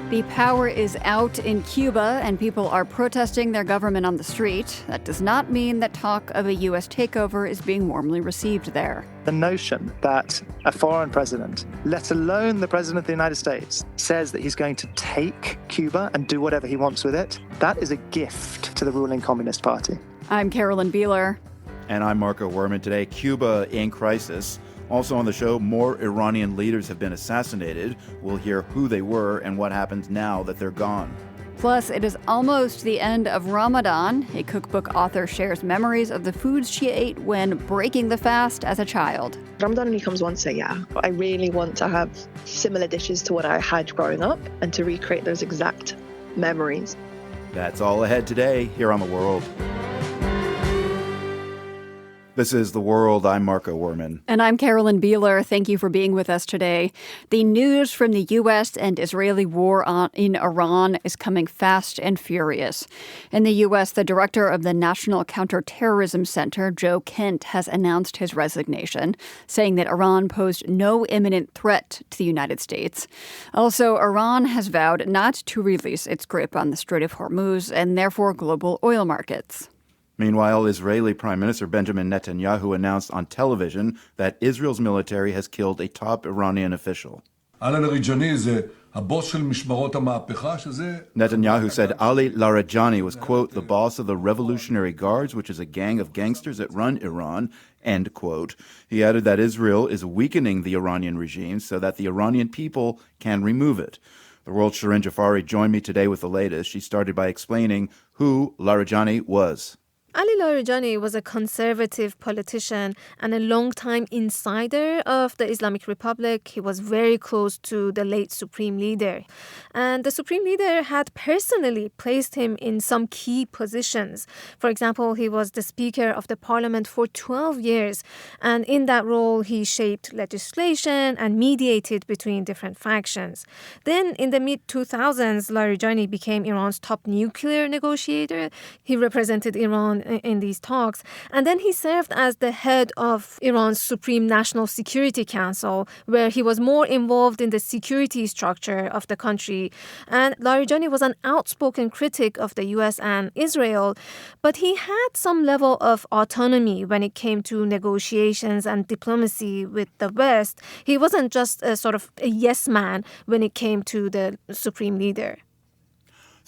The power is out in Cuba, and people are protesting their government on the street. That does not mean that talk of a U.S. takeover is being warmly received there. The notion that a foreign president, let alone the president of the United States, says that he's going to take Cuba and do whatever he wants with it, that is a gift to the ruling Communist Party. I'm Carolyn Beeler. And I'm Marco Werman. Today, Cuba in crisis. Also on the show, more Iranian leaders have been assassinated. We'll hear who they were and what happens now that they're gone. Plus, it is almost the end of Ramadan. A cookbook author shares memories of the foods she ate when breaking the fast as a child. Ramadan only comes once a year. I really want to have similar dishes to what I had growing up and to recreate those exact memories. That's all ahead today here on The World. This is The World. I'm Marco Werman. And I'm Carolyn Beeler. Thank you for being with us today. The news from the U.S. and Israeli war in Iran is coming fast and furious. In the U.S., the director of the National Counterterrorism Center, Joe Kent, has announced his resignation, saying that Iran posed no imminent threat to the United States. Also, Iran has vowed not to release its grip on the Strait of Hormuz and therefore global oil markets. Meanwhile, Israeli Prime Minister Benjamin Netanyahu announced on television that Israel's military has killed a top Iranian official. Netanyahu said Ali Larijani was, quote, the boss of the Revolutionary Guards, which is a gang of gangsters that run Iran, end quote. He added that Israel is weakening the Iranian regime so that the Iranian people can remove it. The world's Shirin Jafari joined me today with the latest. She started by explaining who Larijani was. Ali Larijani was a conservative politician and a longtime insider of the Islamic Republic. He was very close to the late Supreme Leader. And the Supreme Leader had personally placed him in some key positions. For example, he was the Speaker of the Parliament for 12 years. And in that role, he shaped legislation and mediated between different factions. Then in the mid-2000s, Larijani became Iran's top nuclear negotiator. He represented Iran in these talks. And then he served as the head of Iran's Supreme National Security Council, where he was more involved in the security structure of the country. And Larijani was an outspoken critic of the U.S. and Israel, but he had some level of autonomy when it came to negotiations and diplomacy with the West. He wasn't just a sort of a yes man when it came to the Supreme Leader.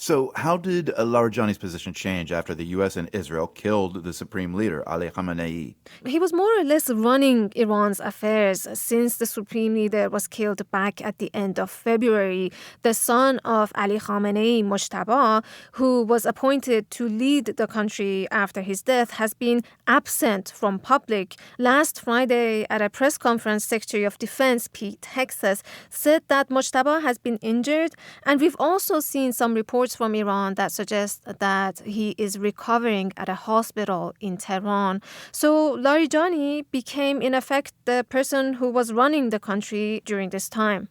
So how did Larijani's position change after the U.S. and Israel killed the Supreme Leader, Ali Khamenei? He was more or less running Iran's affairs since the Supreme Leader was killed back at the end of February. The son of Ali Khamenei, Mojtaba, who was appointed to lead the country after his death, has been absent from public. Last Friday, at a press conference, Secretary of Defense Pete Hegseth said that Mojtaba has been injured, and we've also seen some reports from Iran that suggest that he is recovering at a hospital in Tehran. So Larijani became, in effect, the person who was running the country during this time.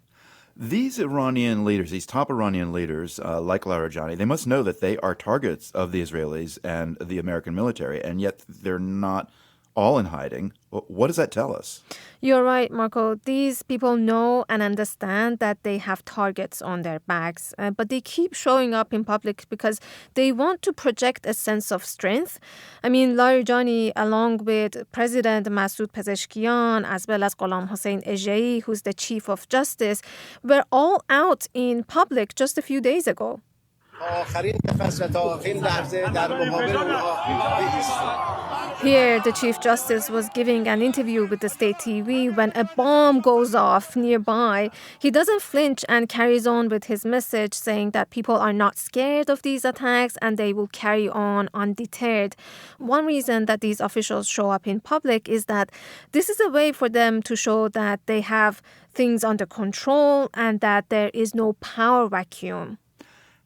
These Iranian leaders, these top Iranian leaders, like Larijani, they must know that they are targets of the Israelis and the American military, and yet they're not all in hiding. What does that tell us? You're right, Marco. These people know and understand that they have targets on their backs, but they keep showing up in public because they want to project a sense of strength. I mean, Larijani, along with President Masoud Pezeshkian, as well as Gholam Hossein Ejei, who's the Chief of Justice, were all out in public just a few days ago. Here, the Chief Justice was giving an interview with the state TV when a bomb goes off nearby. He doesn't flinch and carries on with his message, saying that people are not scared of these attacks and they will carry on undeterred. One reason that these officials show up in public is that this is a way for them to show that they have things under control and that there is no power vacuum.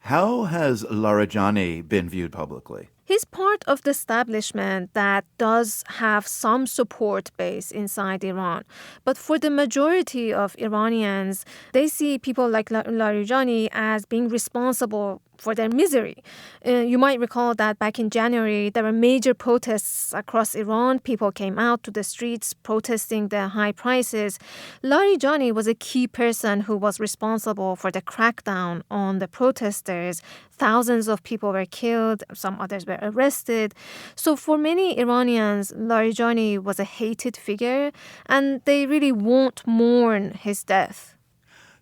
How has Larijani been viewed publicly? He's part of the establishment that does have some support base inside Iran. But for the majority of Iranians, they see people like Larijani as being responsible for their misery. You might recall that back in January, there were major protests across Iran. People came out to the streets protesting the high prices. Larijani was a key person who was responsible for the crackdown on the protesters. Thousands of people were killed. Some others were arrested. So for many Iranians, Larijani was a hated figure, and they really won't mourn his death.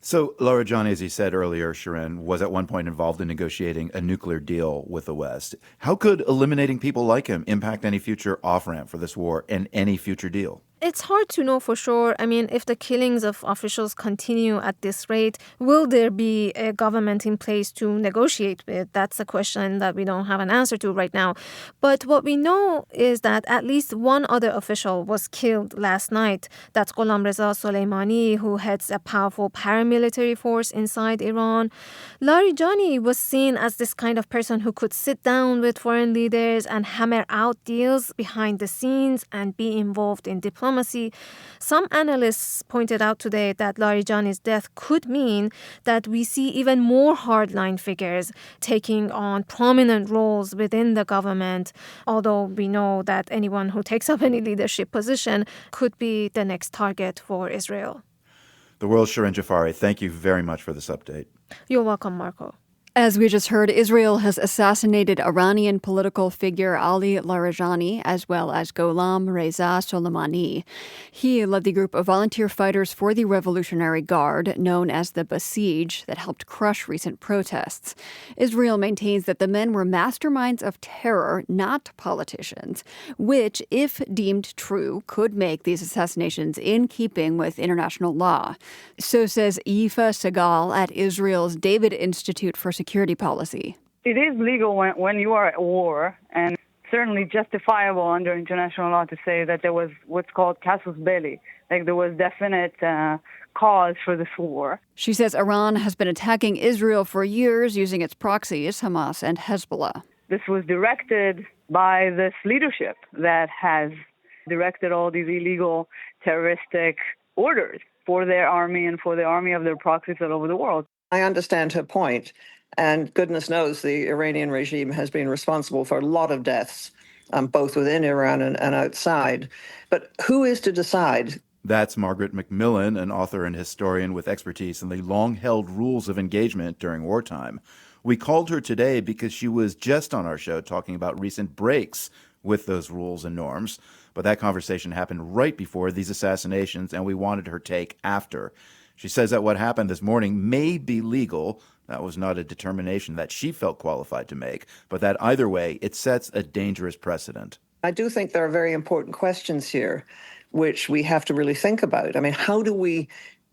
So Larijani, as you said earlier, Shirin, was at one point involved in negotiating a nuclear deal with the West. How could eliminating people like him impact any future off-ramp for this war and any future deal? It's hard to know for sure. I mean, if the killings of officials continue at this rate, will there be a government in place to negotiate with? That's a question that we don't have an answer to right now. But what we know is that at least one other official was killed last night. That's Gholam Reza Soleimani, who heads a powerful paramilitary force inside Iran. Larijani was seen as this kind of person who could sit down with foreign leaders and hammer out deals behind the scenes and be involved in diplomacy. Some analysts pointed out today that Larijani's death could mean that we see even more hardline figures taking on prominent roles within the government, although we know that anyone who takes up any leadership position could be the next target for Israel. The world's Shirin Jafari, thank you very much for this update. You're welcome, Marco. As we just heard, Israel has assassinated Iranian political figure Ali Larijani as well as Gholam Reza Soleimani. He led the group of volunteer fighters for the Revolutionary Guard, known as the Basij, that helped crush recent protests. Israel maintains that the men were masterminds of terror, not politicians, which, if deemed true, could make these assassinations in keeping with international law. So says Yifa Segal at Israel's David Institute for Security Policy. It is legal when you are at war, and certainly justifiable under international law to say that there was what's called casus belli, like there was definite cause for this war. She says Iran has been attacking Israel for years using its proxies, Hamas and Hezbollah. This was directed by this leadership that has directed all these illegal terroristic orders for their army and for the army of their proxies all over the world. I understand her point. And goodness knows the Iranian regime has been responsible for a lot of deaths, both within Iran and outside. But who is to decide? That's Margaret McMillan, an author and historian with expertise in the long-held rules of engagement during wartime. We called her today because she was just on our show talking about recent breaks with those rules and norms. But that conversation happened right before these assassinations, and we wanted her take after. She says that what happened this morning may be legal. That was not a determination that she felt qualified to make, but that either way, it sets a dangerous precedent. I do think there are very important questions here, which we have to really think about. I mean, how do we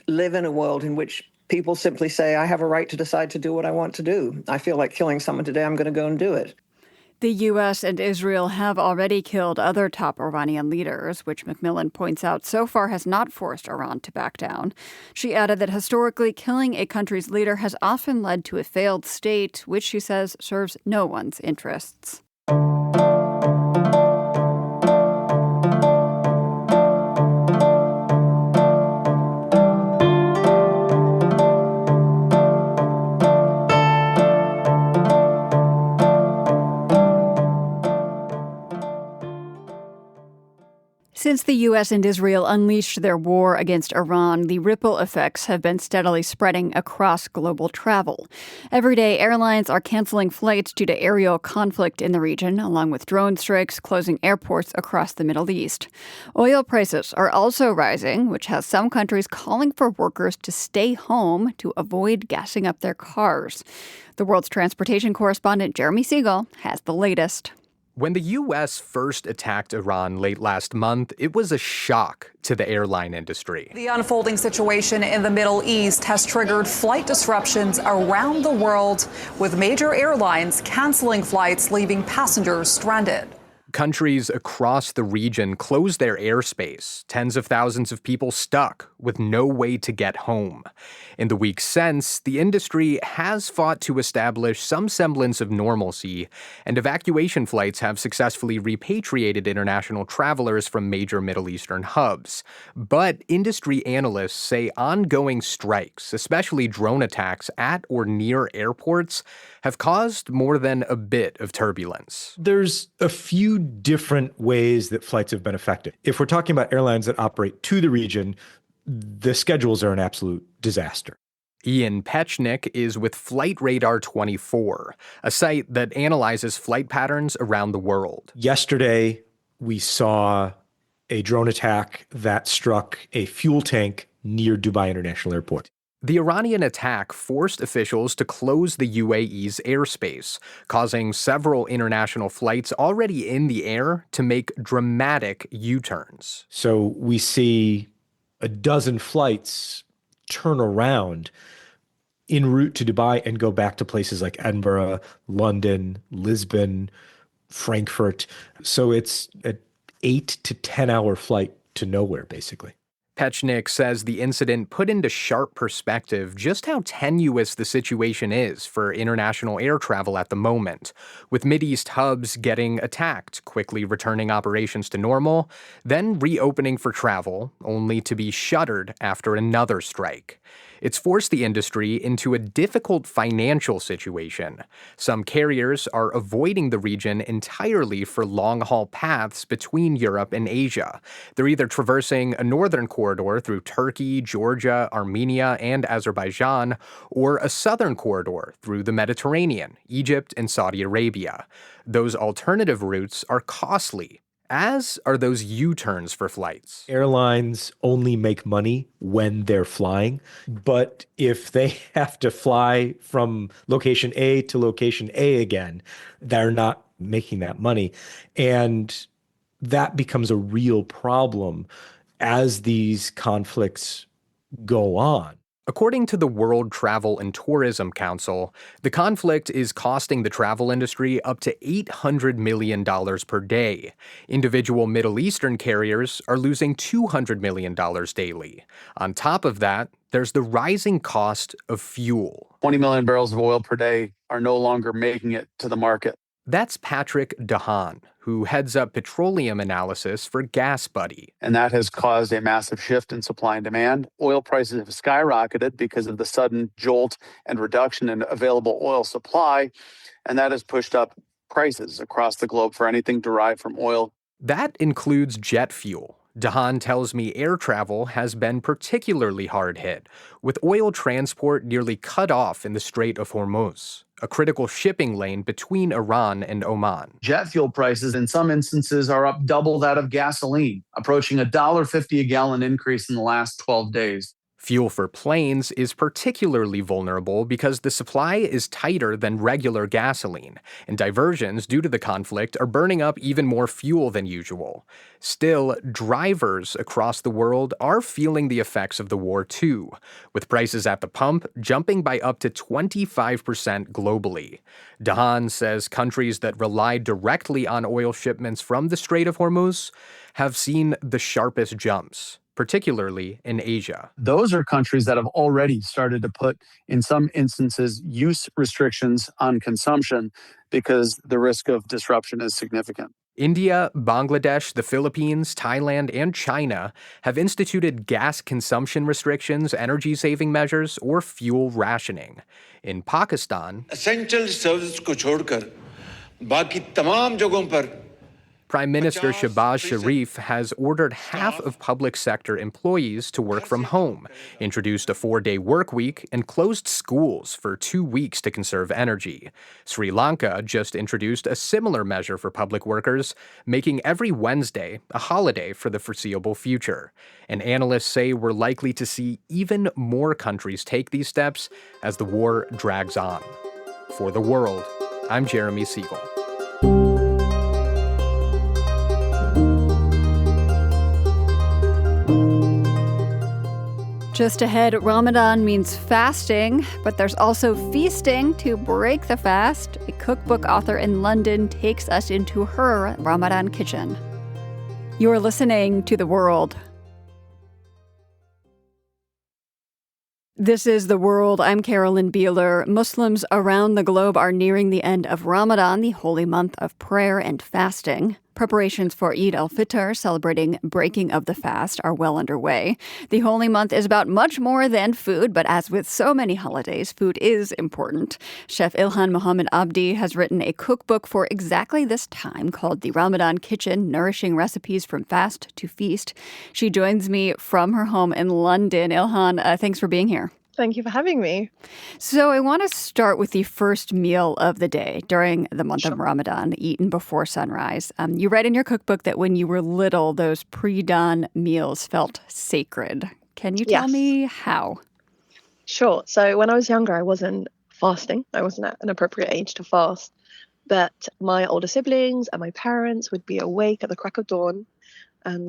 live in a world in which people simply say, I have a right to decide to do what I want to do? I feel like killing someone today, I'm going to go and do it. The U.S. and Israel have already killed other top Iranian leaders, which McMillan points out so far has not forced Iran to back down. She added that historically, killing a country's leader has often led to a failed state, which she says serves no one's interests. Since the U.S. and Israel unleashed their war against Iran, the ripple effects have been steadily spreading across global travel. Every day, airlines are canceling flights due to aerial conflict in the region, along with drone strikes closing airports across the Middle East. Oil prices are also rising, which has some countries calling for workers to stay home to avoid gassing up their cars. The world's transportation correspondent Jeremy Siegel has the latest. When the U.S. first attacked Iran late last month, it was a shock to the airline industry. The unfolding situation in the Middle East has triggered flight disruptions around the world, with major airlines canceling flights, leaving passengers stranded. Countries across the region closed their airspace, tens of thousands of people stuck with no way to get home. In the weeks since, the industry has fought to establish some semblance of normalcy, and evacuation flights have successfully repatriated international travelers from major Middle Eastern hubs. But industry analysts say ongoing strikes, especially drone attacks at or near airports, have caused more than a bit of turbulence. There's a few different ways that flights have been affected. If we're talking about airlines that operate to the region, the schedules are an absolute disaster. Ian Pechnick is with Flight Radar 24, a site that analyzes flight patterns around the world. Yesterday, we saw a drone attack that struck a fuel tank near Dubai International Airport. The Iranian attack forced officials to close the UAE's airspace, causing several international flights already in the air to make dramatic U-turns. So we see a dozen flights turn around en route to Dubai and go back to places like Edinburgh, London, Lisbon, Frankfurt. So it's an 8 to 10 hour flight to nowhere, basically. Pechnick says the incident put into sharp perspective just how tenuous the situation is for international air travel at the moment, with Mideast hubs getting attacked, quickly returning operations to normal, then reopening for travel, only to be shuttered after another strike. It's forced the industry into a difficult financial situation. Some carriers are avoiding the region entirely for long-haul paths between Europe and Asia. They're either traversing a northern corridor through Turkey, Georgia, Armenia, and Azerbaijan, or a southern corridor through the Mediterranean, Egypt, and Saudi Arabia. Those alternative routes are costly, as are those U-turns for flights. Airlines only make money when they're flying, but if they have to fly from location A to location A again, they're not making that money. And that becomes a real problem as these conflicts go on. According to the World Travel and Tourism Council, the conflict is costing the travel industry up to $800 million per day. Individual Middle Eastern carriers are losing $200 million daily. On top of that, there's the rising cost of fuel. 20 million barrels of oil per day are no longer making it to the market. That's Patrick Dahan, who heads up petroleum analysis for GasBuddy. And that has caused a massive shift in supply and demand. Oil prices have skyrocketed because of the sudden jolt and reduction in available oil supply, and that has pushed up prices across the globe for anything derived from oil. That includes jet fuel. Dahan tells me air travel has been particularly hard hit, with oil transport nearly cut off in the Strait of Hormuz, a critical shipping lane between Iran and Oman. Jet fuel prices in some instances are up double that of gasoline, approaching $1.50 a gallon increase in the last 12 days. Fuel for planes is particularly vulnerable because the supply is tighter than regular gasoline, and diversions due to the conflict are burning up even more fuel than usual. Still, drivers across the world are feeling the effects of the war too, with prices at the pump jumping by up to 25% globally. Dahan says countries that rely directly on oil shipments from the Strait of Hormuz have seen the sharpest jumps, particularly in Asia. Those are countries that have already started to put, in some instances, use restrictions on consumption because the risk of disruption is significant. India, Bangladesh, the Philippines, Thailand, and China have instituted gas consumption restrictions, energy-saving measures, or fuel rationing. In Pakistan, essential services ko chhodkar baki tamam jagon par Prime Minister Shehbaz Sharif has ordered half of public sector employees to work from home, introduced a 4-day work week, and closed schools for 2 weeks to conserve energy. Sri Lanka just introduced a similar measure for public workers, making every Wednesday a holiday for the foreseeable future. And analysts say we're likely to see even more countries take these steps as the war drags on. For The World, I'm Jeremy Siegel. Just ahead, Ramadan means fasting, but there's also feasting to break the fast. A cookbook author in London takes us into her Ramadan kitchen. You're listening to The World. This is The World. I'm Carolyn Beeler. Muslims around the globe are nearing the end of Ramadan, the holy month of prayer and fasting. Preparations for Eid al-Fitr, celebrating breaking of the fast, are well underway. The holy month is about much more than food, but as with so many holidays, food is important. Chef Ilhan Mohammed Abdi has written a cookbook for exactly this time called The Ramadan Kitchen, Nourishing Recipes from Fast to Feast. She joins me from her home in London. Ilhan, thanks for being here. Thank you for having me. So I want to start with the first meal of the day during the month of Ramadan, eaten before sunrise. You write in your cookbook that when you were little, those pre-dawn meals felt sacred. Can you tell me how? Sure. So when I was younger, I wasn't fasting. I wasn't at an appropriate age to fast. But my older siblings and my parents would be awake at the crack of dawn,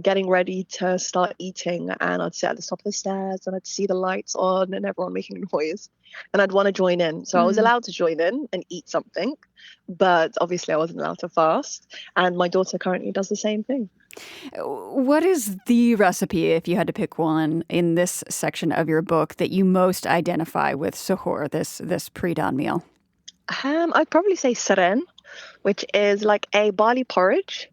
getting ready to start eating, and I'd sit at the top of the stairs and I'd see the lights on and everyone making noise, and I'd want to join in. So I was allowed to join in and eat something, but obviously I wasn't allowed to fast, and my daughter currently does the same thing. What is the recipe, if you had to pick one in this section of your book, that you most identify with suhoor, this pre-dawn meal? I'd probably say saren, which is like a barley porridge.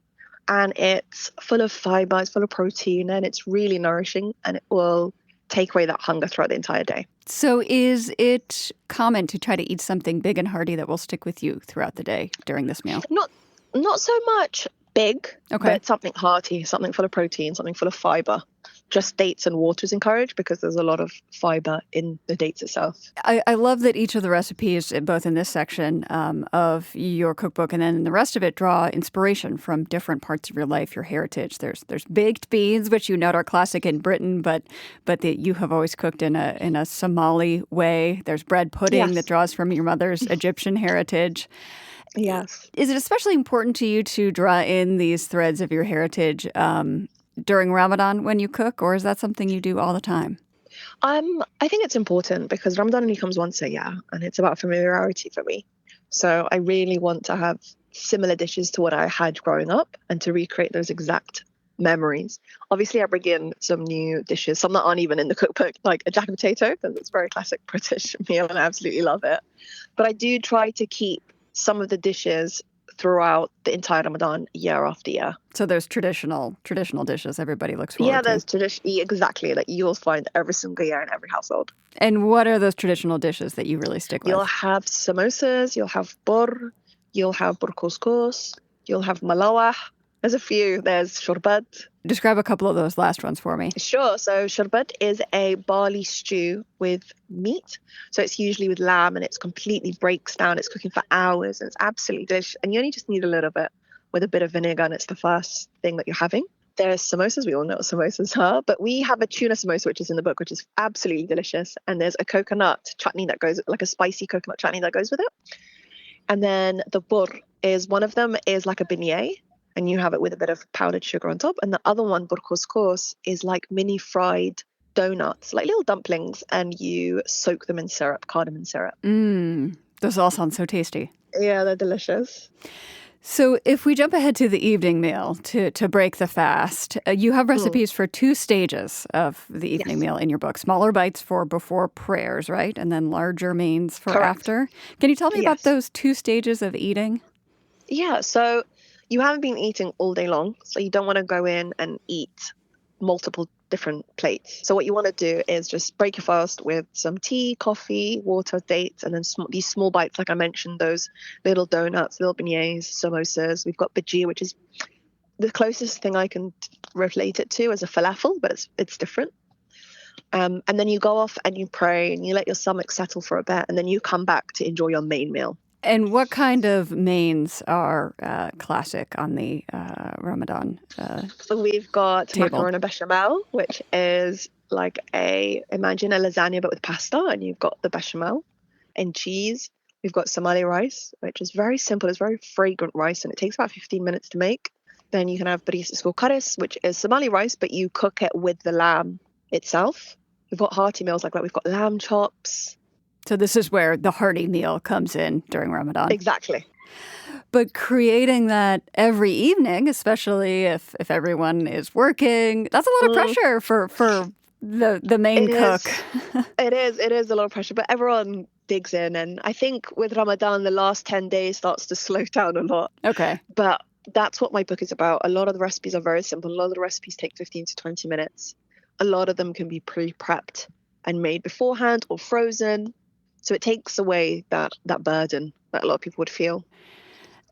And it's full of fiber, it's full of protein, and it's really nourishing, and it will take away that hunger throughout the entire day. So is it common to try to eat something big and hearty that will stick with you throughout the day during this meal? Not so much big, but something hearty, something full of protein, something full of fiber. Just dates and water is encouraged because there's a lot of fiber in the dates itself. I love that each of the recipes, both in this section of your cookbook and then in the rest of it, draw inspiration from different parts of your life, your heritage. There's baked beans, which you note are classic in Britain, but that you have always cooked in a Somali way. There's bread pudding that draws from your mother's Egyptian heritage. Yes. Is it especially important to you to draw in these threads of your heritage during Ramadan when you cook, or is that something you do all the time? I think it's important because Ramadan only comes once a year, and it's about familiarity for me. So I really want to have similar dishes to what I had growing up and to recreate those exact memories. Obviously, I bring in some new dishes, some that aren't even in the cookbook, like a jacket potato, because it's a very classic British meal and I absolutely love it. But I do try to keep some of the dishes throughout the entire Ramadan, year after year. So there's traditional dishes everybody looks forward to. Yeah, there's exactly, that you'll find every single year in every household. And what are those traditional dishes that you really stick with? You'll have samosas, you'll have bur, you'll have bur couscous, you'll have malawah. There's a few. There's shorbat. Describe a couple of those last ones for me. Sure. So shorbat is a barley stew with meat. So it's usually with lamb, and it's completely breaks down. It's cooking for hours, and it's absolutely delicious. And you only just need a little bit with a bit of vinegar, and it's the first thing that you're having. There's samosas. We all know what samosas are. But we have a tuna samosa, which is in the book, which is absolutely delicious. And there's a coconut chutney that goes, like a spicy coconut chutney that goes with it. And then the bur is one of them is like a beignet, and you have it with a bit of powdered sugar on top. And the other one, bur couscous, is like mini fried donuts, like little dumplings, and you soak them in syrup, cardamom syrup. Those all sound so tasty. Yeah, they're delicious. So if we jump ahead to the evening meal to break the fast, you have recipes for two stages of the evening meal in your book. Smaller bites for before prayers, right? And then larger mains for after. Can you tell me about those two stages of eating? Yeah, so you haven't been eating all day long, so you don't want to go in and eat multiple different plates. So what you want to do is just break your fast with some tea, coffee, water, dates, and then these small bites, like I mentioned, those little donuts, little beignets, samosas. We've got bhaji, which is the closest thing I can relate it to as a falafel, but it's different. And then you go off and you pray and you let your stomach settle for a bit, and then you come back to enjoy your main meal. And what kind of mains are classic on the Ramadan So we've got table? macaroni bechamel, which is like imagine a lasagna but with pasta, and you've got the bechamel and cheese. We've got Somali rice, which is very simple. It's very fragrant rice, and it takes about 15 minutes to make. Then you can have baris karis, which is Somali rice, but you cook it with the lamb itself. We've got hearty meals like that. We've got lamb chops. So this is where the hearty meal comes in during Ramadan. Exactly. But creating that every evening, especially if everyone is working, that's a lot of pressure for the main cook. It is a lot of pressure, but everyone digs in. And I think with Ramadan, the last 10 days starts to slow down a lot. Okay. But that's what my book is about. A lot of the recipes are very simple. A lot of the recipes take 15 to 20 minutes. A lot of them can be pre-prepped and made beforehand or frozen. So it takes away that burden that a lot of people would feel.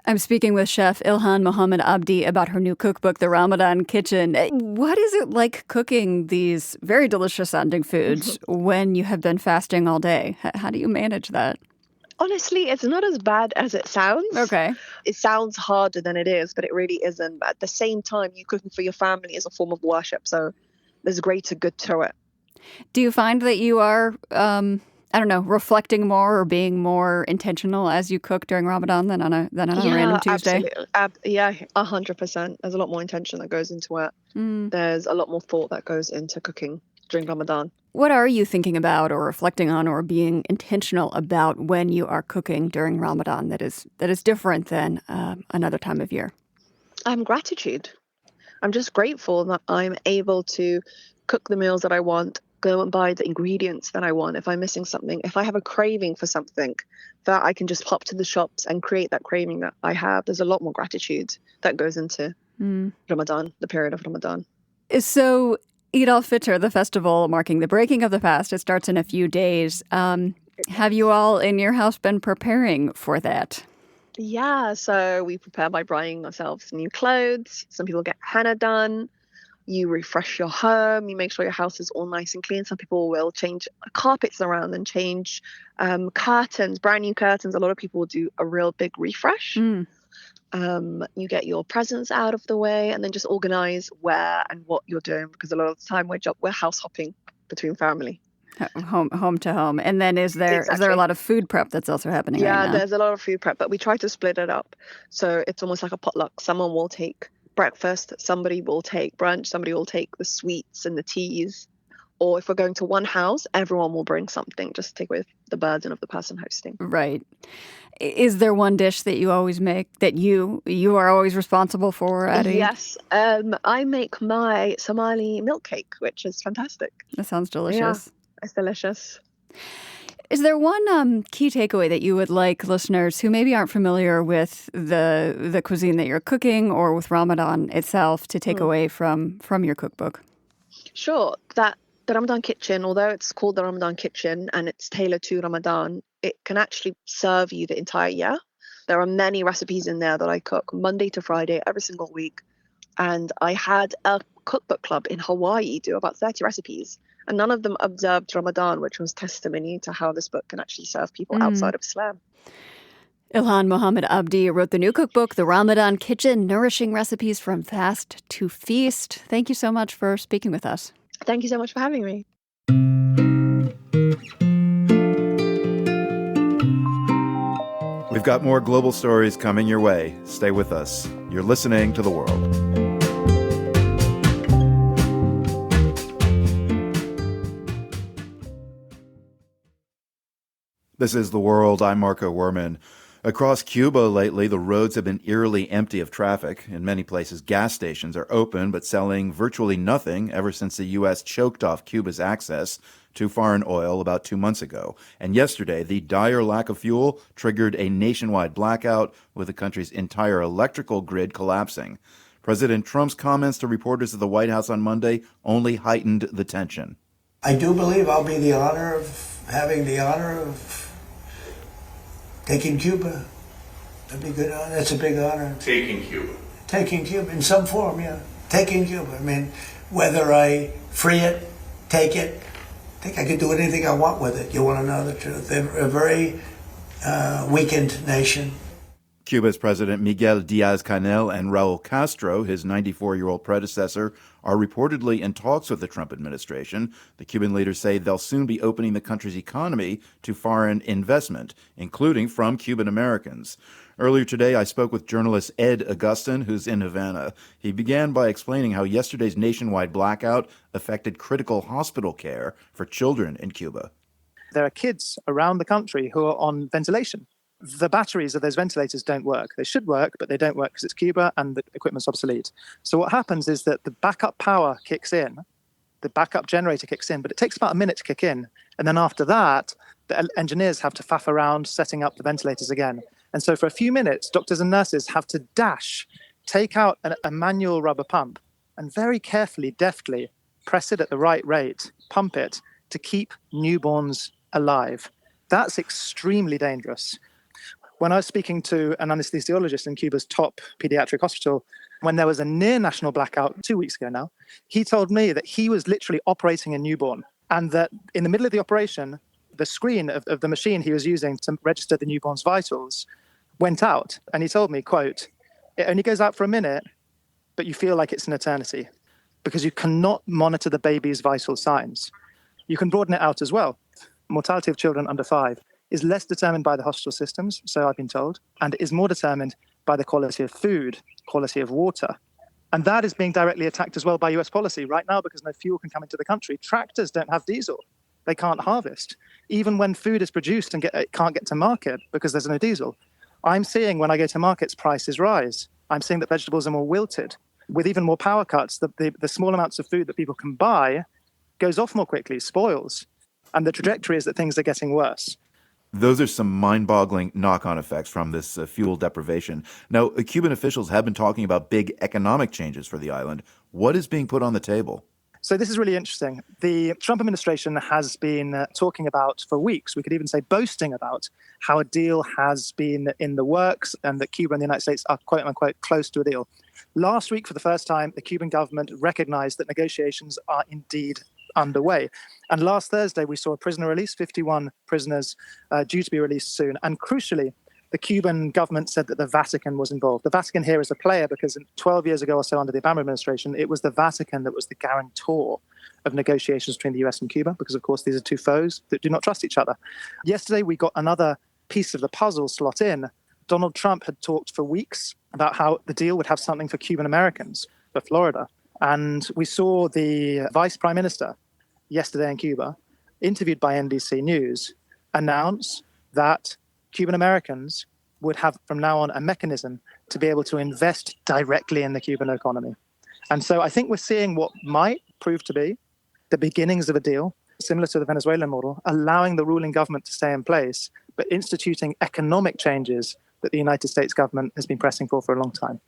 I'm speaking with Chef Ilhan Mohammed Abdi about her new cookbook, The Ramadan Kitchen. What is it like cooking these very delicious sounding foods when you have been fasting all day? How do you manage that? Honestly, it's not as bad as it sounds. Okay. It sounds harder than it is, but it really isn't. But at the same time, you cooking for your family is a form of worship. So there's greater good to it. Do you find that you are, reflecting more or being more intentional as you cook during Ramadan than on a random Tuesday? Absolutely. 100%. There's a lot more intention that goes into it. There's a lot more thought that goes into cooking during Ramadan. What are you thinking about or reflecting on or being intentional about when you are cooking during Ramadan that is different than another time of year? Gratitude. I'm just grateful that I'm able to cook the meals that I want, go and buy the ingredients that I want. If I'm missing something, if I have a craving for something, that I can just pop to the shops and create that craving that I have. There's a lot more gratitude that goes into Ramadan, the period of Ramadan. So Eid al-Fitr, the festival marking the breaking of the fast, it starts in a few days. Have you all in your house been preparing for that? Yeah, so we prepare by buying ourselves new clothes. Some people get henna done. You refresh your home. You make sure your house is all nice and clean. Some people will change carpets around and change curtains, brand new curtains. A lot of people will do a real big refresh. You get your presents out of the way and then just organize where and what you're doing, because a lot of the time we're house hopping between family. Home to home. And then is there a lot of food prep that's also happening right now? Yeah, there's a lot of food prep, but we try to split it up. So it's almost like a potluck. Someone will take breakfast, somebody will take brunch, somebody will take the sweets and the teas. Or if we're going to one house, everyone will bring something, just to take with the burden of the person hosting. Right. Is there one dish that you always make that you are always responsible for at Eid? Yes. I make my Somali milk cake, which is fantastic. That sounds delicious. Yeah, it's delicious. Is there one key takeaway that you would like listeners who maybe aren't familiar with the cuisine that you're cooking or with Ramadan itself to take away from your cookbook? Sure. That the Ramadan kitchen, although it's called the Ramadan kitchen and it's tailored to Ramadan, it can actually serve you the entire year. There are many recipes in there that I cook Monday to Friday every single week. And I had a cookbook club in Hawaii do about 30 recipes. And none of them observed Ramadan, which was testimony to how this book can actually serve people outside of Islam. Ilhan Mohammed Abdi wrote the new cookbook, The Ramadan Kitchen, Nourishing Recipes from Fast to Feast. Thank you so much for speaking with us. Thank you so much for having me. We've got more global stories coming your way. Stay with us. You're listening to The World. This is The World. I'm Marco Werman. Across Cuba lately, the roads have been eerily empty of traffic. In many places, gas stations are open but selling virtually nothing ever since the U.S. choked off Cuba's access to foreign oil about 2 months ago. And yesterday, the dire lack of fuel triggered a nationwide blackout with the country's entire electrical grid collapsing. President Trump's comments to reporters at the White House on Monday only heightened the tension. I do believe I'll be having the honor of taking Cuba. That'd be good. That's a big honor. Taking Cuba. Taking Cuba in some form, yeah. Taking Cuba. I mean, whether I free it, take it, I think I could do anything I want with it. You want to know the truth? They're a very weakened nation. Cuba's President Miguel Diaz-Canel and Raul Castro, his 94-year-old predecessor, are reportedly in talks with the Trump administration. The Cuban leaders say they'll soon be opening the country's economy to foreign investment, including from Cuban Americans. Earlier today, I spoke with journalist Ed Augustin, who's in Havana. He began by explaining how yesterday's nationwide blackout affected critical hospital care for children in Cuba. There are kids around the country who are on ventilation. The batteries of those ventilators don't work. They should work, but they don't work because it's Cuba and the equipment's obsolete. So what happens is that the backup power kicks in, the backup generator kicks in, but it takes about a minute to kick in. And then after that, the engineers have to faff around setting up the ventilators again. And so for a few minutes, doctors and nurses have to take out a manual rubber pump and very carefully, deftly press it at the right rate, pump it to keep newborns alive. That's extremely dangerous. When I was speaking to an anesthesiologist in Cuba's top pediatric hospital, when there was a near national blackout 2 weeks ago now, he told me that he was literally operating a newborn and that in the middle of the operation, the screen of the machine he was using to register the newborn's vitals went out. And he told me, quote, "It only goes out for a minute, but you feel like it's an eternity because you cannot monitor the baby's vital signs." You can broaden it out as well. Mortality of children under 5 is less determined by the hospital systems, so I've been told, and is more determined by the quality of food, quality of water. And that is being directly attacked as well by US policy. Right now, because no fuel can come into the country, tractors don't have diesel. They can't harvest. Even when food is produced and it can't get to market because there's no diesel. I'm seeing when I go to markets, prices rise. I'm seeing that vegetables are more wilted. With even more power cuts, the small amounts of food that people can buy goes off more quickly, spoils. And the trajectory is that things are getting worse. Those are some mind-boggling knock-on effects from this fuel deprivation. Now, Cuban officials have been talking about big economic changes for the island. What is being put on the table? So this is really interesting. The Trump administration has been talking about for weeks, we could even say boasting about, how a deal has been in the works and that Cuba and the United States are quote-unquote close to a deal. Last week, for the first time, the Cuban government recognized that negotiations are indeed underway. And last Thursday, we saw a prisoner release, 51 prisoners due to be released soon. And crucially, the Cuban government said that the Vatican was involved. The Vatican here is a player because 12 years ago or so under the Obama administration, it was the Vatican that was the guarantor of negotiations between the US and Cuba, because, of course, these are two foes that do not trust each other. Yesterday, we got another piece of the puzzle slot in. Donald Trump had talked for weeks about how the deal would have something for Cuban Americans, for Florida. And we saw the vice prime minister yesterday in Cuba, interviewed by NBC News, announce that Cuban Americans would have from now on a mechanism to be able to invest directly in the Cuban economy. And so I think we're seeing what might prove to be the beginnings of a deal, similar to the Venezuelan model, allowing the ruling government to stay in place, but instituting economic changes that the United States government has been pressing for a long time.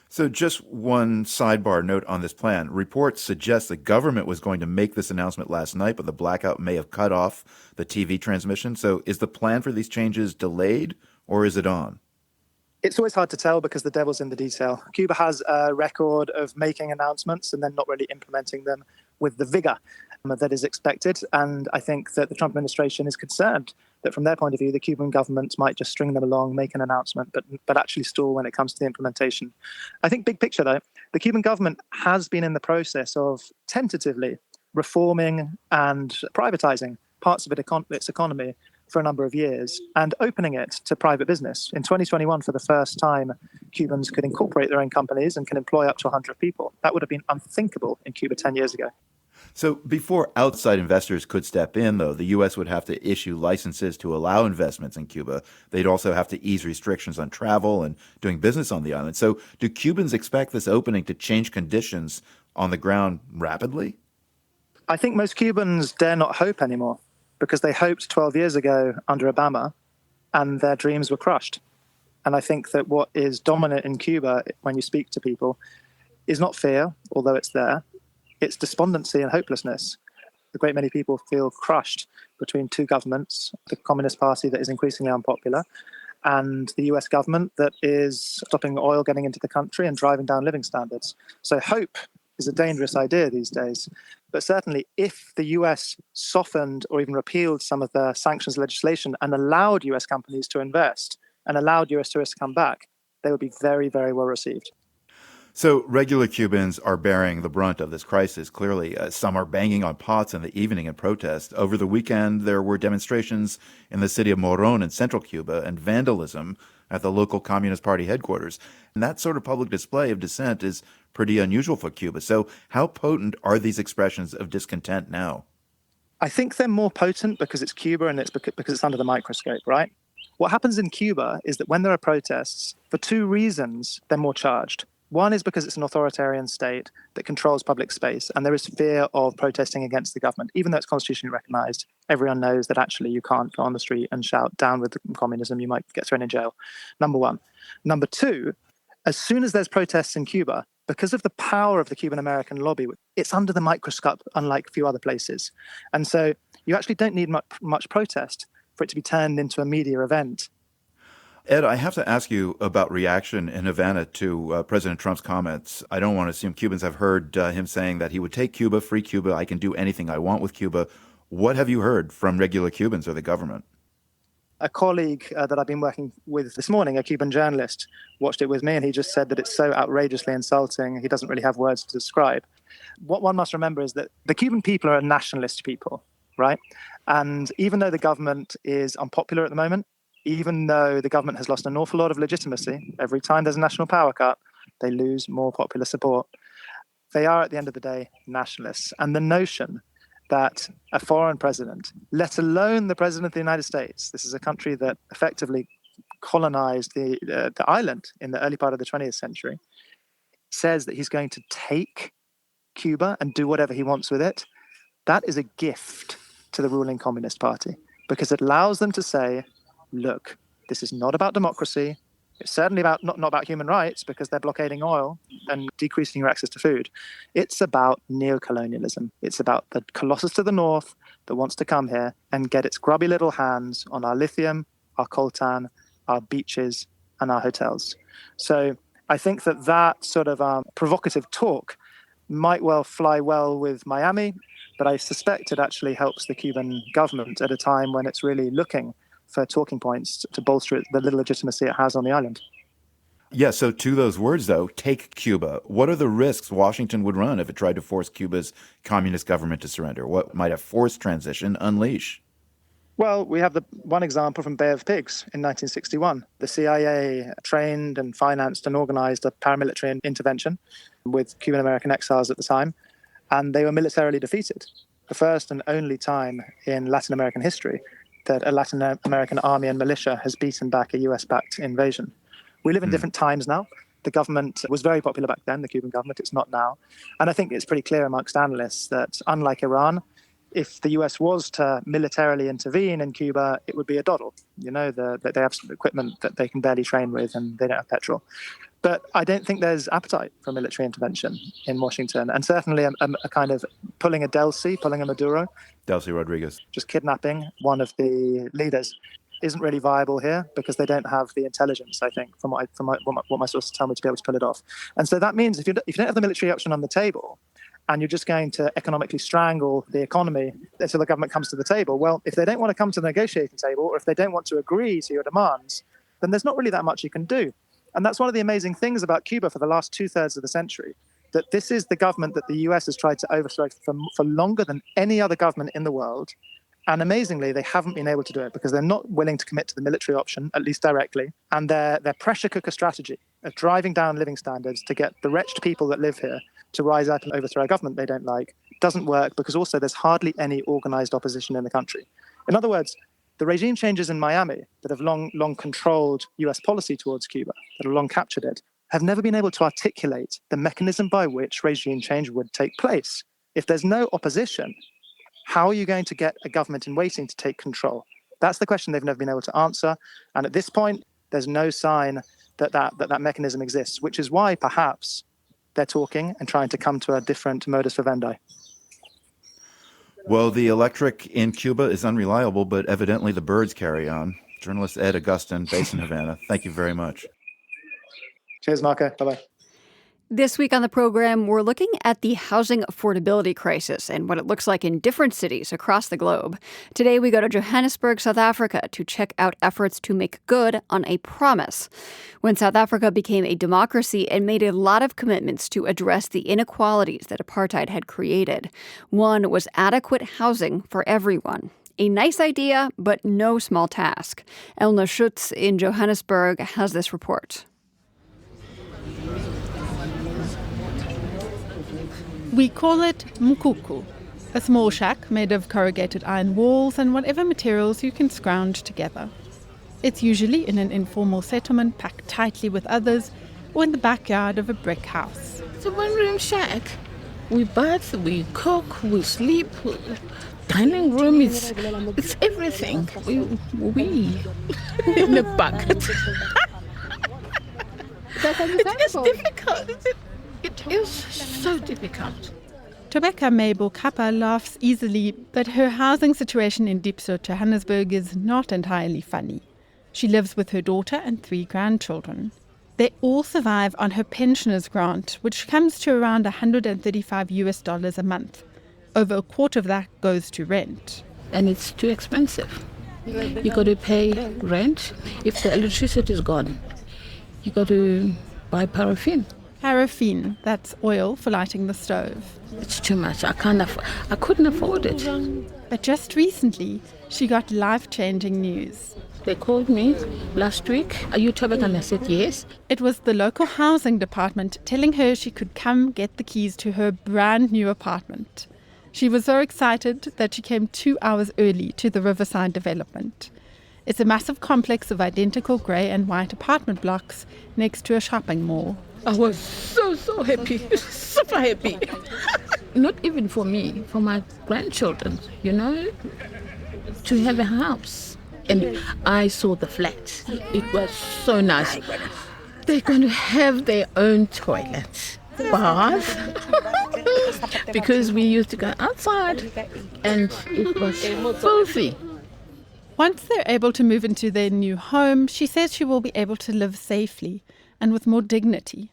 So just one sidebar note on this plan. Reports suggest the government was going to make this announcement last night, but the blackout may have cut off the TV transmission. So is the plan for these changes delayed or is it on? It's always hard to tell because the devil's in the detail. Cuba has a record of making announcements and then not really implementing them with the vigor that is expected. And I think that the Trump administration is concerned that from their point of view, the Cuban government might just string them along, make an announcement, but actually stall when it comes to the implementation. I think big picture, though, the Cuban government has been in the process of tentatively reforming and privatizing parts of its economy for a number of years and opening it to private business. In 2021, for the first time, Cubans could incorporate their own companies and can employ up to 100 people. That would have been unthinkable in Cuba 10 years ago. So before outside investors could step in, though, the U.S. would have to issue licenses to allow investments in Cuba. They'd also have to ease restrictions on travel and doing business on the island. So do Cubans expect this opening to change conditions on the ground rapidly? I think most Cubans dare not hope anymore because they hoped 12 years ago under Obama and their dreams were crushed. And I think that what is dominant in Cuba when you speak to people is not fear, although it's there. It's despondency and hopelessness. A great many people feel crushed between two governments, the Communist Party that is increasingly unpopular and the US government that is stopping oil getting into the country and driving down living standards. So hope is a dangerous idea these days. But certainly if the US softened or even repealed some of the sanctions legislation and allowed US companies to invest and allowed US tourists to come back, they would be very, very well received. So regular Cubans are bearing the brunt of this crisis, clearly. Some are banging on pots in the evening in protest. Over the weekend, there were demonstrations in the city of Moron in central Cuba and vandalism at the local Communist Party headquarters. And that sort of public display of dissent is pretty unusual for Cuba. So how potent are these expressions of discontent now? I think they're more potent because it's Cuba and it's because it's under the microscope, right? What happens in Cuba is that when there are protests, for two reasons, they're more charged. One is because it's an authoritarian state that controls public space, and there is fear of protesting against the government. Even though it's constitutionally recognized, everyone knows that actually you can't go on the street and shout down with communism. You might get thrown in jail, number one. Number two, as soon as there's protests in Cuba, because of the power of the Cuban-American lobby, it's under the microscope, unlike a few other places. And so you actually don't need much protest for it to be turned into a media event. Ed, I have to ask you about reaction in Havana to President Trump's comments. I don't want to assume Cubans have heard him saying that he would take Cuba, free Cuba, I can do anything I want with Cuba. What have you heard from regular Cubans or the government? A colleague that I've been working with this morning, a Cuban journalist, watched it with me, and he just said that it's so outrageously insulting. He doesn't really have words to describe. What one must remember is that the Cuban people are a nationalist people, right? And even though the government is unpopular at the moment, even though the government has lost an awful lot of legitimacy, every time there's a national power cut, they lose more popular support. They are, at the end of the day, nationalists. And the notion that a foreign president, let alone the president of the United States, this is a country that effectively colonized the island in the early part of the 20th century, says that he's going to take Cuba and do whatever he wants with it, that is a gift to the ruling Communist Party, because it allows them to say, look, this is not about democracy. It's certainly not about human rights, because they're blockading oil and decreasing your access to food. It's about neocolonialism. It's about the colossus to the north that wants to come here and get its grubby little hands on our lithium, our coltan, our beaches, and our hotels. So I think that sort of provocative talk might well fly well with Miami, but I suspect it actually helps the Cuban government at a time when it's really looking for talking points to bolster the little legitimacy it has on the island. Yeah, so to those words, though, take Cuba. What are the risks Washington would run if it tried to force Cuba's communist government to surrender? What might a forced transition unleash? Well, we have the one example from Bay of Pigs in 1961. The CIA trained and financed and organized a paramilitary intervention with Cuban-American exiles at the time, and they were militarily defeated. The first and only time in Latin American history that a Latin American army and militia has beaten back a US-backed invasion. We live in different times now. The government was very popular back then, the Cuban government. It's not now. And I think it's pretty clear amongst analysts that, unlike Iran, if the US was to militarily intervene in Cuba, it would be a doddle. You know, they have some equipment that they can barely train with, and they don't have petrol. But I don't think there's appetite for military intervention in Washington. And certainly a kind of pulling a Maduro. Delcy Rodriguez. Just kidnapping one of the leaders isn't really viable here, because they don't have the intelligence, I think, from what my sources tell me, to be able to pull it off. And so that means if you don't have the military option on the table, and you're just going to economically strangle the economy until the government comes to the table, well, if they don't want to come to the negotiating table, or if they don't want to agree to your demands, then there's not really that much you can do. And that's one of the amazing things about Cuba for the last 2/3 of the century, that this is the government that the US has tried to overthrow for longer than any other government in the world. And amazingly, they haven't been able to do it because they're not willing to commit to the military option, at least directly. And their pressure cooker strategy of driving down living standards to get the wretched people that live here to rise up and overthrow a government they don't like doesn't work, because also there's hardly any organized opposition in the country. In other words, the regime changes in Miami that have long controlled US policy towards Cuba, that have long captured it, have never been able to articulate the mechanism by which regime change would take place. If there's no opposition, how are you going to get a government in waiting to take control? That's the question they've never been able to answer. And at this point, there's no sign that mechanism exists, which is why perhaps they're talking and trying to come to a different modus vivendi. Well, the electric in Cuba is unreliable, but evidently the birds carry on. Journalist Ed Augustin, based in Havana. Thank you very much. Cheers, Marco. Bye-bye. This week on the program, we're looking at the housing affordability crisis and what it looks like in different cities across the globe. Today, we go to Johannesburg, South Africa, to check out efforts to make good on a promise. When South Africa became a democracy, it made a lot of commitments to address the inequalities that apartheid had created. One was adequate housing for everyone. A nice idea, but no small task. Elna Schutz in Johannesburg has this report. We call it mkuku, a small shack made of corrugated iron walls and whatever materials you can scrounge together. It's usually in an informal settlement packed tightly with others or in the backyard of a brick house. It's a one-room shack. We bath, we cook, we sleep. Dining room it's everything. We in a bucket. It is difficult. It is so difficult. Tobeka Mabel Kappa laughs easily, but her housing situation in Diepso, Johannesburg is not entirely funny. She lives with her daughter and 3 grandchildren. They all survive on her pensioner's grant, which comes to around $135 a month. Over a quarter of that goes to rent. And it's too expensive. You got to pay rent. If the electricity is gone, you got to buy paraffin. Paraffin, that's oil for lighting the stove. It's too much. I couldn't afford it. But just recently, she got life-changing news. They called me last week. Are you Tobeka? And I said yes. It was the local housing department telling her she could come get the keys to her brand new apartment. She was so excited that she came 2 hours early to the Riverside development. It's a massive complex of identical grey and white apartment blocks next to a shopping mall. I was so happy, super happy. Not even for me, for my grandchildren, to have a house. And I saw the flat. It was so nice. They're going to have their own toilet, bath, because we used to go outside and it was filthy. Once they're able to move into their new home, she says she will be able to live safely and with more dignity.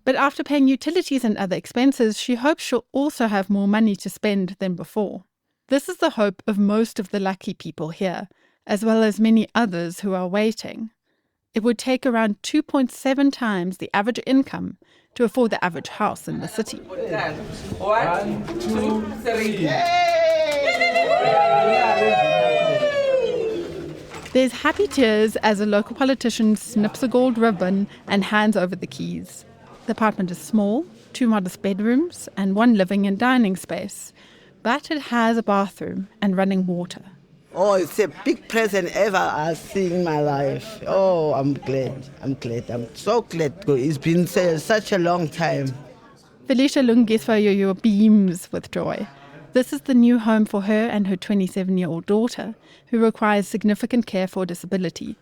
But after paying utilities and other expenses, she hopes she'll also have more money to spend than before. This is the hope of most of the lucky people here, as well as many others who are waiting. It would take around 2.7 times the average income to afford the average house in the city. 1, 2, 3. There's happy tears as a local politician snips a gold ribbon and hands over the keys. The apartment is small, 2 modest bedrooms and 1 living and dining space, but it has a bathroom and running water. Oh, it's a big present ever I've seen in my life. Oh, I'm glad. I'm so glad. It's been such a long time. Felicia Lungiswa beams with joy. This is the new home for her and her 27-year-old daughter, who requires significant care for disability.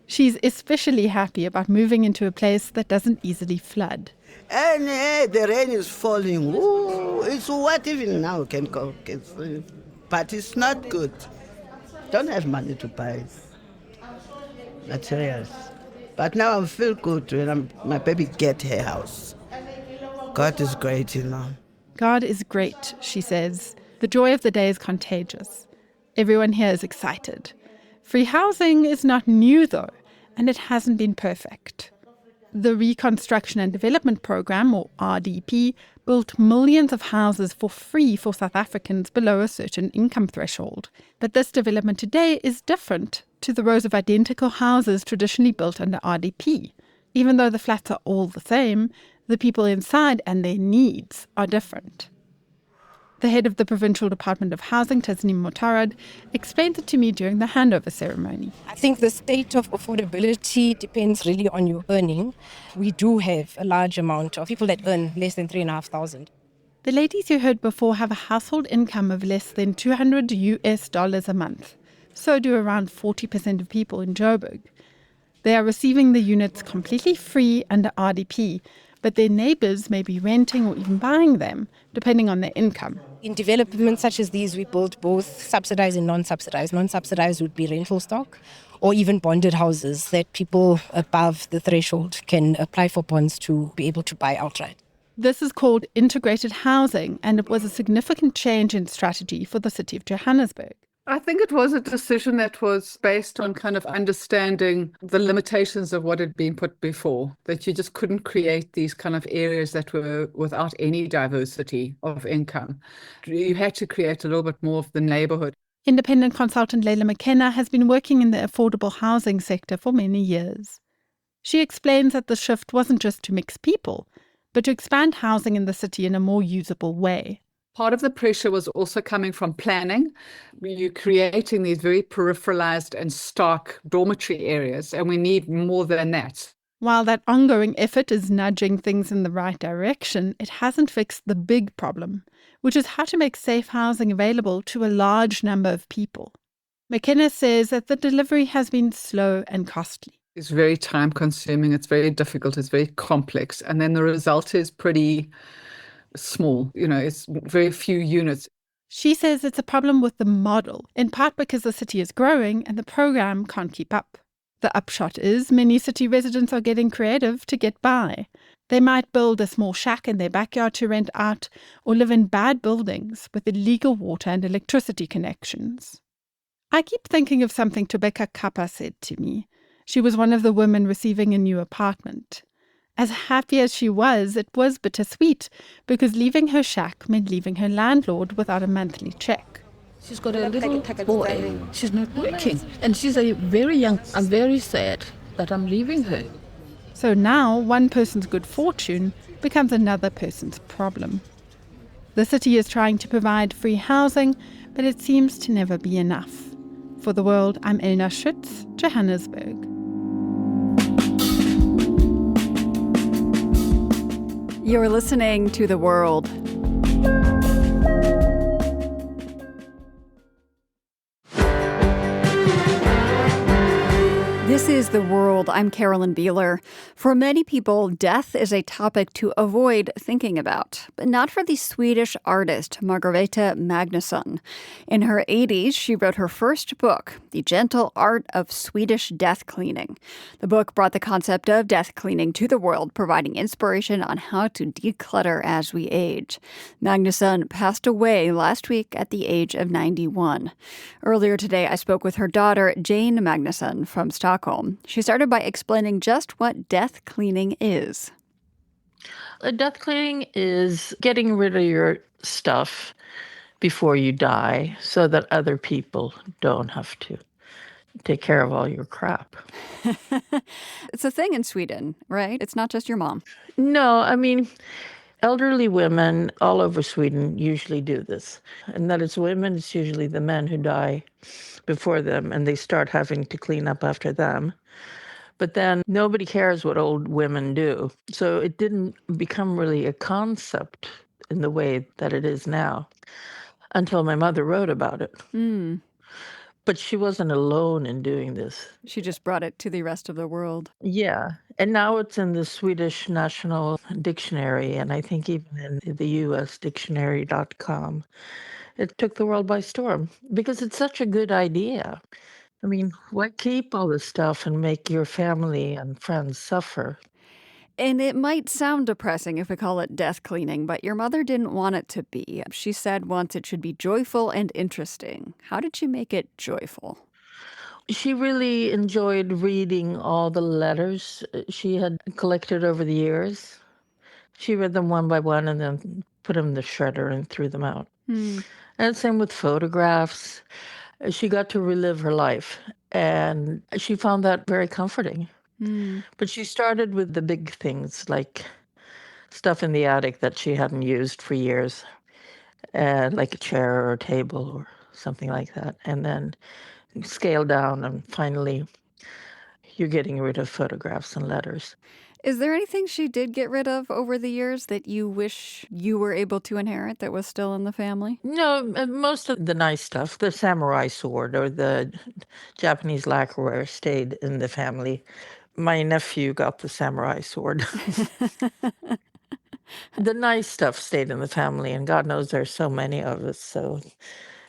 She's especially happy about moving into a place that doesn't easily flood. And the rain is falling. Ooh, it's wet even now. Can go, but it's not good. Don't have money to buy materials. But now I feel good when my baby get her house. God is great, God is great, she says. The joy of the day is contagious. Everyone here is excited. Free housing is not new, though, and it hasn't been perfect. The Reconstruction and Development Program, or RDP, built millions of houses for free for South Africans below a certain income threshold. But this development today is different to the rows of identical houses traditionally built under RDP. Even though the flats are all the same, the people inside and their needs are different. The head of the Provincial Department of Housing, Tasneem Motarrad, explained it to me during the handover ceremony. I think the state of affordability depends really on your earning. We do have a large amount of people that earn less than $3,500. The ladies you heard before have a household income of less than $200 a month. So do around 40% of people in Joburg. They are receiving the units completely free under RDP, but their neighbors may be renting or even buying them, depending on their income. In developments such as these, we build both subsidized and non-subsidized. Non-subsidized would be rental stock or even bonded houses that people above the threshold can apply for bonds to be able to buy outright. This is called integrated housing, and it was a significant change in strategy for the city of Johannesburg. I think it was a decision that was based on kind of understanding the limitations of what had been put before, that you just couldn't create these kind of areas that were without any diversity of income. You had to create a little bit more of the neighborhood. Independent consultant Leila McKenna has been working in the affordable housing sector for many years. She explains that the shift wasn't just to mix people, but to expand housing in the city in a more usable way. Part of the pressure was also coming from planning. You're creating these very peripheralized and stark dormitory areas, and we need more than that. While that ongoing effort is nudging things in the right direction, it hasn't fixed the big problem, which is how to make safe housing available to a large number of people. McKenna says that the delivery has been slow and costly. It's very time-consuming, it's very difficult, it's very complex, and then the result is pretty small. It's very few units. She says it's a problem with the model, in part because the city is growing and the program can't keep up. The upshot is many city residents are getting creative to get by. They might build a small shack in their backyard to rent out or live in bad buildings with illegal water and electricity connections. I keep thinking of something Tobeka Kappa said to me. She was one of the women receiving a new apartment. As happy as she was, it was bittersweet because leaving her shack meant leaving her landlord without a monthly check. She's got a little boy. She's not working. And she's a very young. I'm very sad that I'm leaving her. So now one person's good fortune becomes another person's problem. The city is trying to provide free housing, but it seems to never be enough. For The World, I'm Elna Schütz, Johannesburg. You're listening to The World. This is The World. I'm Carolyn Beeler. For many people, death is a topic to avoid thinking about, but not for the Swedish artist Margareta Magnusson. In her 80s, she wrote her first book, The Gentle Art of Swedish Death Cleaning. The book brought the concept of death cleaning to the world, providing inspiration on how to declutter as we age. Magnusson passed away last week at the age of 91. Earlier today, I spoke with her daughter, Jane Magnusson, from Stockholm. She started by explaining just what death cleaning is. Death cleaning is getting rid of your stuff before you die so that other people don't have to take care of all your crap. It's a thing in Sweden, right? It's not just your mom. No, I mean, elderly women all over Sweden usually do this. And that it's women, it's usually the men who die before them, and they start having to clean up after them. But then nobody cares what old women do. So it didn't become really a concept in the way that it is now until my mother wrote about it. Mm. But she wasn't alone in doing this. She just brought it to the rest of the world. Yeah. And now it's in the Swedish National Dictionary, and I think even in the US dictionary.com. It took the world by storm because it's such a good idea. I mean, why keep all this stuff and make your family and friends suffer? And it might sound depressing if we call it death cleaning, but your mother didn't want it to be. She said once it should be joyful and interesting. How did she make it joyful? She really enjoyed reading all the letters she had collected over the years. She read them one by one and then put them in the shredder and threw them out. Hmm. And same with photographs. She got to relive her life, and she found that very comforting. Mm. But she started with the big things, like stuff in the attic that she hadn't used for years, like a chair or a table or something like that. And then scale down, and finally, you're getting rid of photographs and letters. Is there anything she did get rid of over the years that you wish you were able to inherit that was still in the family? No, most of the nice stuff, the samurai sword or the Japanese lacquerware stayed in the family. My nephew got the samurai sword. The nice stuff stayed in the family, and God knows there's so many of us, so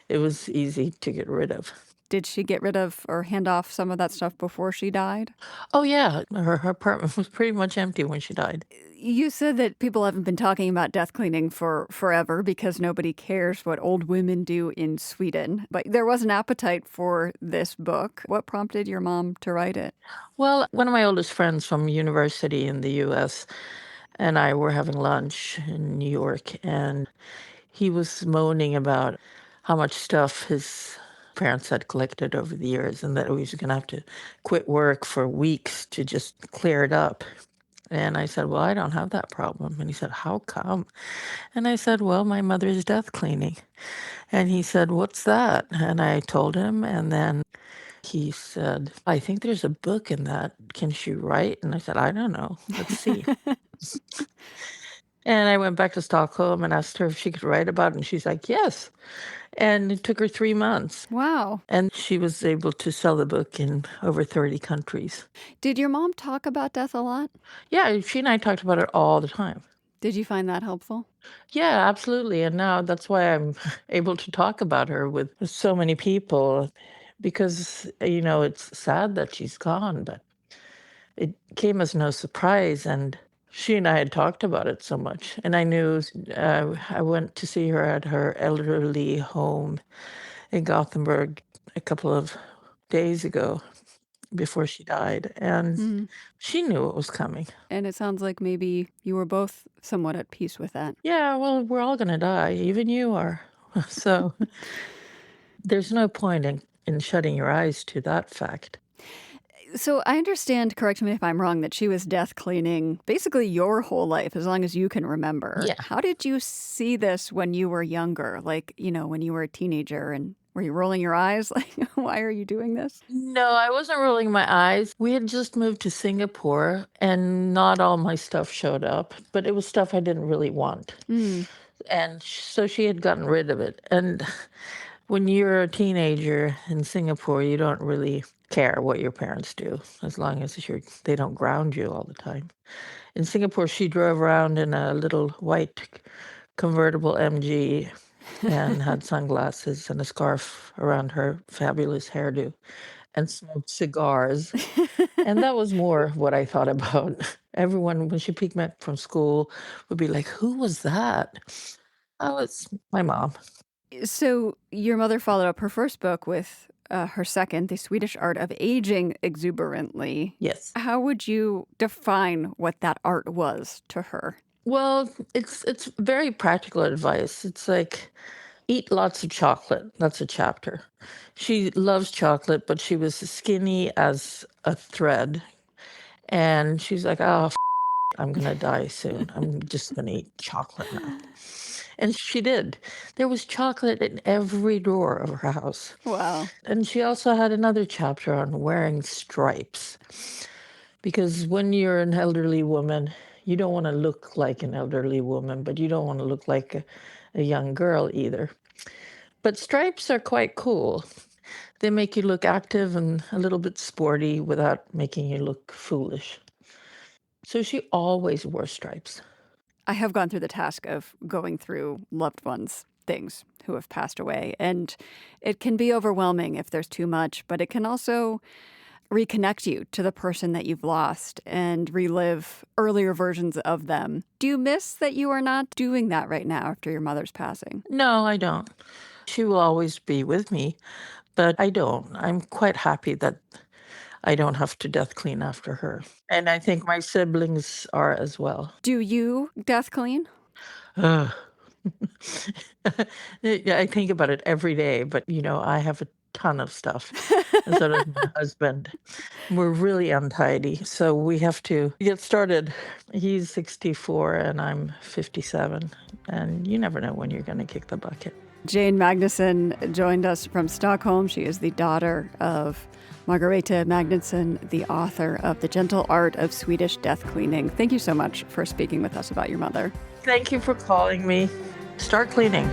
it was easy to get rid of. Did she get rid of or hand off some of that stuff before she died? Oh, yeah. Her apartment was pretty much empty when she died. You said that people haven't been talking about death cleaning for forever because nobody cares what old women do in Sweden. But there was an appetite for this book. What prompted your mom to write it? Well, one of my oldest friends from university in the U.S. and I were having lunch in New York, and he was moaning about how much stuff his parents had collected over the years and that he was going to have to quit work for weeks to just clear it up. And I said, well, I don't have that problem. And he said, how come? And I said, well, my mother is death cleaning. And he said, what's that? And I told him, and then he said, I think there's a book in that. Can she write? And I said, I don't know. Let's see. And I went back to Stockholm and asked her if she could write about it. And she's like, yes. And it took her 3 months. Wow. And she was able to sell the book in over 30 countries. Did your mom talk about death a lot? Yeah, she and I talked about it all the time. Did you find that helpful? Yeah, absolutely. And now that's why I'm able to talk about her with so many people, because, it's sad that she's gone, but it came as no surprise. And she and I had talked about it so much. And I knew I went to see her at her elderly home in Gothenburg a couple of days ago before she died. And she knew it was coming. And it sounds like maybe you were both somewhat at peace with that. Yeah, well, we're all going to die. Even you are. So there's no point in shutting your eyes to that fact. So I understand, correct me if I'm wrong, that she was death cleaning basically your whole life, as long as you can remember. Yeah. How did you see this when you were younger? Like, when you were a teenager, and were you rolling your eyes? Like, why are you doing this? No, I wasn't rolling my eyes. We had just moved to Singapore, and not all my stuff showed up, but it was stuff I didn't really want. And so she had gotten rid of it. And when you're a teenager in Singapore, you don't really care what your parents do, as long as they don't ground you all the time. In Singapore, she drove around in a little white convertible MG and had sunglasses and a scarf around her fabulous hairdo and smoked cigars. And that was more what I thought about. Everyone, when she picked me up from school, would be like, who was that? Oh, it's my mom. So your mother followed up her first book with her second, The Swedish Art of Aging Exuberantly. Yes. How would you define what that art was to her? Well, it's very practical advice. It's like, eat lots of chocolate. That's a chapter. She loves chocolate, but she was skinny as a thread. And she's like, oh, I'm going to die soon. I'm just going to eat chocolate now. And she did. There was chocolate in every drawer of her house. Wow. And she also had another chapter on wearing stripes. Because when you're an elderly woman, you don't want to look like an elderly woman, but you don't want to look like a young girl either. But stripes are quite cool. They make you look active and a little bit sporty without making you look foolish. So she always wore stripes. I have gone through the task of going through loved ones' things who have passed away. And it can be overwhelming if there's too much, but it can also reconnect you to the person that you've lost and relive earlier versions of them. Do you miss that you are not doing that right now after your mother's passing? No, I don't. She will always be with me, but I don't. I'm quite happy that I don't have to death clean after her. And I think my siblings are as well. Do you death clean? Yeah, I think about it every day, but I have a ton of stuff. And so does my husband. We're really untidy, so we have to get started. He's 64 and I'm 57, and you never know when you're going to kick the bucket. Jane Magnusson joined us from Stockholm. She is the daughter of Margareta Magnusson, the author of The Gentle Art of Swedish Death Cleaning. Thank you so much for speaking with us about your mother. Thank you for calling me. Start cleaning.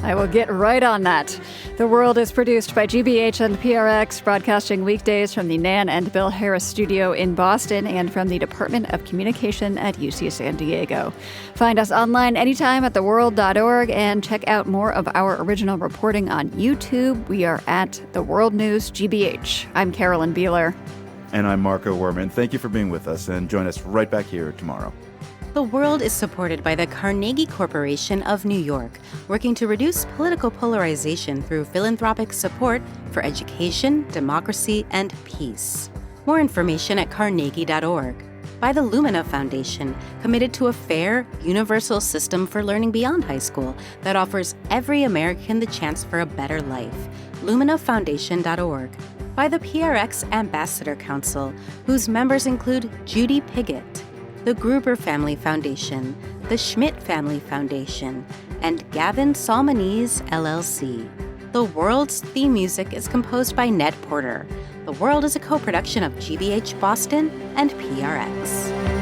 I will get right on that. The World is produced by GBH and PRX, broadcasting weekdays from the Nan and Bill Harris studio in Boston and from the Department of Communication at UC San Diego. Find us online anytime at theworld.org and check out more of our original reporting on YouTube. We are at The World News GBH. I'm Carolyn Beeler. And I'm Marco Werman. Thank you for being with us, and join us right back here tomorrow. The World is supported by the Carnegie Corporation of New York, working to reduce political polarization through philanthropic support for education, democracy, and peace. More information at carnegie.org. By the Lumina Foundation, committed to a fair, universal system for learning beyond high school that offers every American the chance for a better life. LuminaFoundation.org. By the PRX Ambassador Council, whose members include Judy Piggott, the Gruber Family Foundation, the Schmidt Family Foundation, and Gavin Salmonese, LLC. The World's theme music is composed by Ned Porter. The World is a co-production of GBH Boston and PRX.